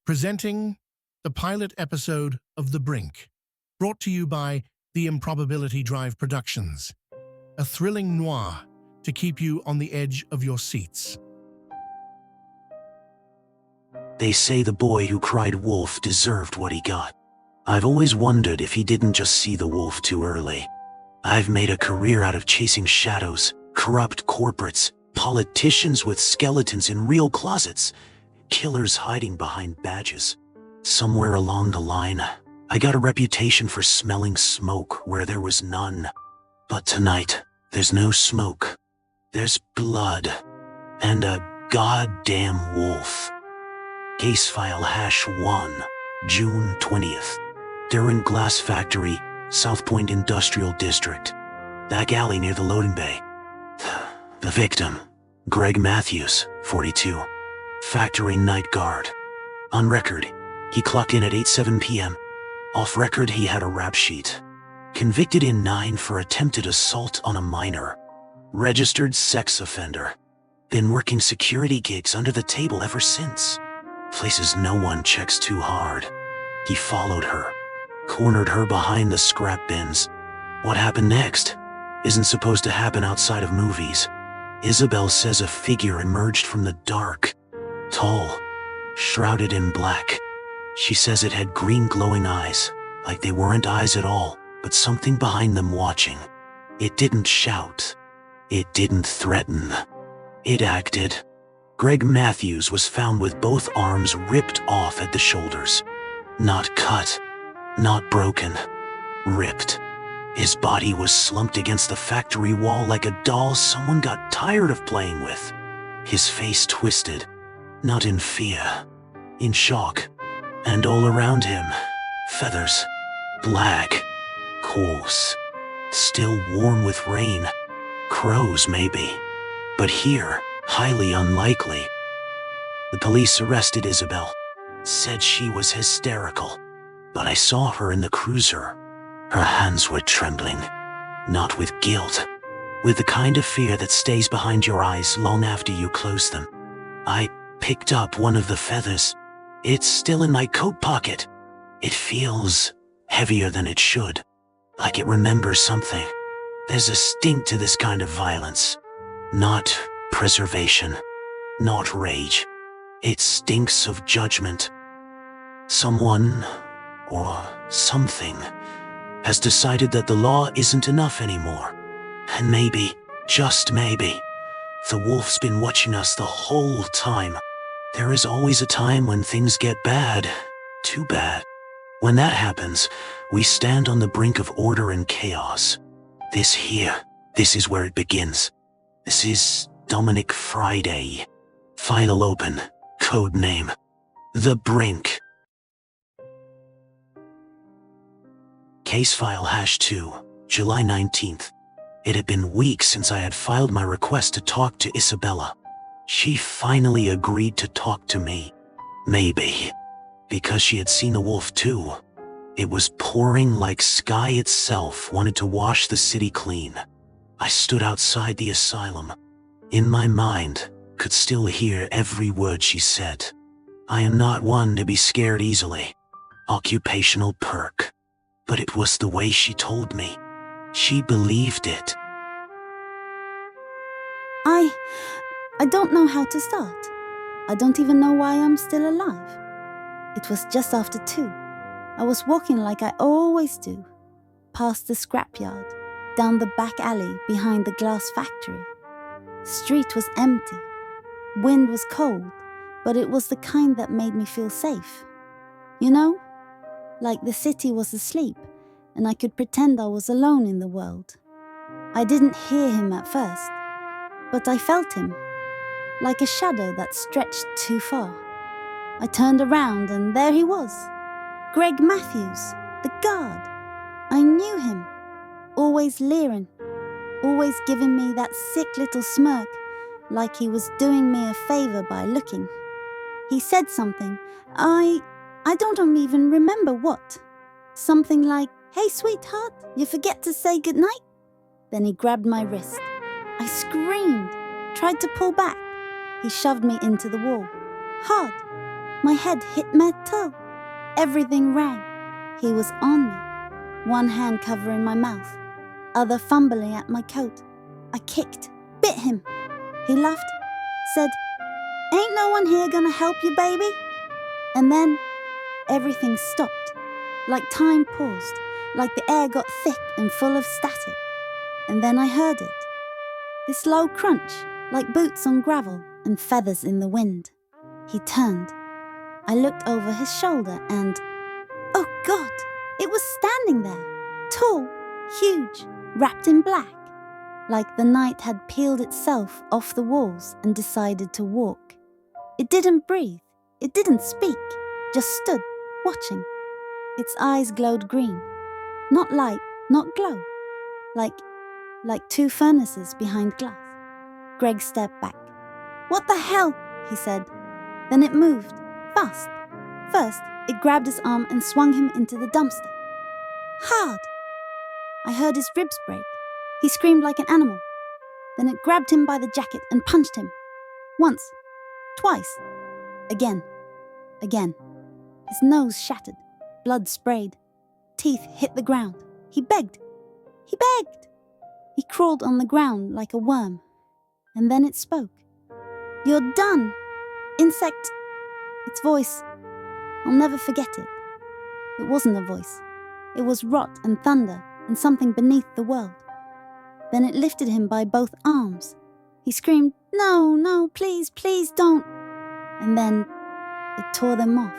Presenting the pilot episode of The Brink, brought to you by the Improbability Drive Productions, a thrilling noir to keep you on the edge of your seats. They say the boy who cried wolf deserved what he got. I've always wondered if he didn't just see the wolf too early. I've made a career out of chasing shadows, corrupt corporates, politicians with skeletons in real closets, killers hiding behind badges. Somewhere along the line, I got a reputation for smelling smoke where there was none. But tonight, there's no smoke. There's blood. And a goddamn wolf. Case file #1, June 20th. Durant Glass Factory, South Point Industrial District. Back alley near the loading bay. The victim, Greg Matthews, 42. Factory night guard. On record, he clocked in at 8:07 p.m. Off record, he had a rap sheet. Convicted in 9 for attempted assault on a minor. Registered sex offender. Been working security gigs under the table ever since. Places no one checks too hard. He followed her. Cornered her behind the scrap bins. What happened next isn't supposed to happen outside of movies. Isabelle says a figure emerged from the dark. Tall, shrouded in black. She says it had green glowing eyes, like they weren't eyes at all, but something behind them watching. It didn't shout. It didn't threaten. It acted. Greg Matthews was found with both arms ripped off at the shoulders. Not cut. Not broken. Ripped. His body was slumped against the factory wall like a doll someone got tired of playing with. His face twisted. Not in fear, in shock. And all around him, feathers, black, coarse, still warm with rain. Crows, maybe. But here, highly unlikely. The police arrested Isabelle. Said she was hysterical. But I saw her in the cruiser. Her hands were trembling. Not with guilt. With the kind of fear that stays behind your eyes long after you close them. I picked up one of the feathers. It's still in my coat pocket. It feels heavier than it should. Like it remembers something. There's a stink to this kind of violence. Not preservation. Not rage. It stinks of judgment. Someone, or something, has decided that the law isn't enough anymore. And maybe, just maybe, the wolf's been watching us the whole time. There is always a time when things get bad, too bad. When that happens, we stand on the brink of order and chaos. This is where it begins. This is Dominic Friday. File open, code name, The Brink. Case file #2, July 19th. It had been weeks since I had filed my request to talk to Isabelle. She finally agreed to talk to me. Maybe because she had seen the wolf too. It was pouring like sky itself wanted to wash the city clean. I stood outside the asylum. In my mind, could still hear every word she said. I am not one to be scared easily. Occupational perk. But it was the way she told me. She believed it. I don't know how to start. I don't even know why I'm still alive. It was just after 2. I was walking like I always do, past the scrapyard, down the back alley behind the glass factory. Street was empty. Wind was cold, but it was the kind that made me feel safe. You know? Like the city was asleep, and I could pretend I was alone in the world. I didn't hear him at first, but I felt him. Like a shadow that stretched too far. I turned around and there he was. Greg Matthews, the guard. I knew him. Always leering. Always giving me that sick little smirk, like he was doing me a favor by looking. He said something. I don't even remember what. Something like, "Hey sweetheart, you forget to say goodnight?" Then he grabbed my wrist. I screamed, tried to pull back. He shoved me into the wall. Hard. My head hit metal. Everything rang. He was on me, one hand covering my mouth, other fumbling at my coat. I kicked, bit him. He laughed, said, "Ain't no one here gonna help you, baby?" And then everything stopped, like time paused, like the air got thick and full of static. And then I heard it. This low crunch, like boots on gravel and feathers in the wind. He turned. I looked over his shoulder and, oh God, it was standing there, tall, huge, wrapped in black, like the night had peeled itself off the walls and decided to walk. It didn't breathe, it didn't speak, just stood, watching. Its eyes glowed green, not light, not glow, like two furnaces behind glass. Greg stepped back. "What the hell?" he said. Then it moved, fast. First, it grabbed his arm and swung him into the dumpster. Hard! I heard his ribs break. He screamed like an animal. Then it grabbed him by the jacket and punched him. Once, twice, again. His nose shattered, blood sprayed, teeth hit the ground. He begged. He crawled on the ground like a worm. And then it spoke. "You're done. Insect." Its voice, I'll never forget it. It wasn't a voice. It was rot and thunder and something beneath the world. Then it lifted him by both arms. He screamed, No, please, please don't." And then it tore them off,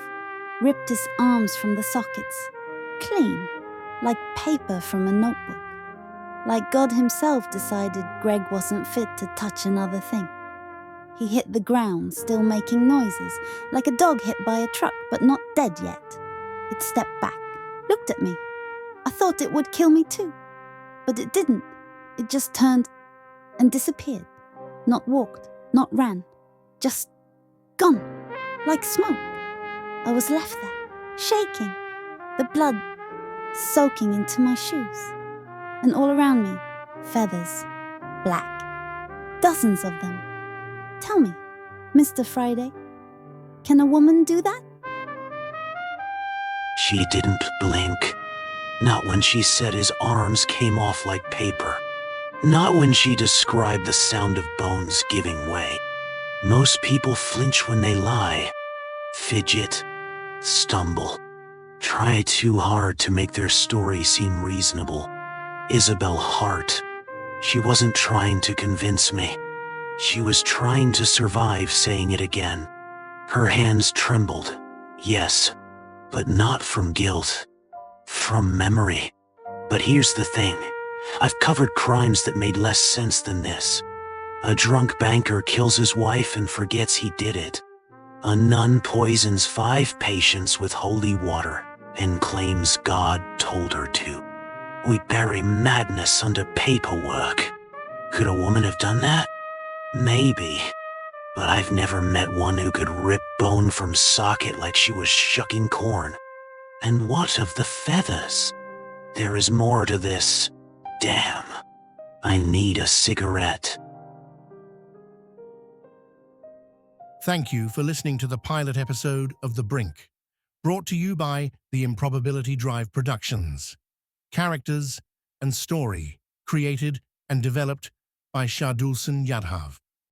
ripped his arms from the sockets, clean, like paper from a notebook. Like God himself decided Greg wasn't fit to touch another thing. He hit the ground, still making noises, like a dog hit by a truck, but not dead yet. It stepped back, looked at me. I thought it would kill me too, but it didn't. It just turned and disappeared. Not walked, not ran, just gone, like smoke. I was left there, shaking, the blood soaking into my shoes. And all around me, feathers, black, dozens of them. Tell me, Mr. Friday, can a woman do that? She didn't blink. Not when she said his arms came off like paper. Not when she described the sound of bones giving way. Most people flinch when they lie, fidget, stumble, try too hard to make their story seem reasonable. Isabelle Hart. She wasn't trying to convince me. She was trying to survive saying it again. Her hands trembled, yes, but not from guilt, from memory. But here's the thing. I've covered crimes that made less sense than this. A drunk banker kills his wife and forgets he did it. A nun poisons 5 patients with holy water and claims God told her to. We bury madness under paperwork. Could a woman have done that? Maybe. But I've never met one who could rip bone from socket like she was shucking corn. And what of the feathers? There is more to this. Damn. I need a cigarette. Thank you for listening to the pilot episode of The Brink, brought to you by the Improbability Drive Productions. Characters and story created and developed by Shardoolsen Jadhav.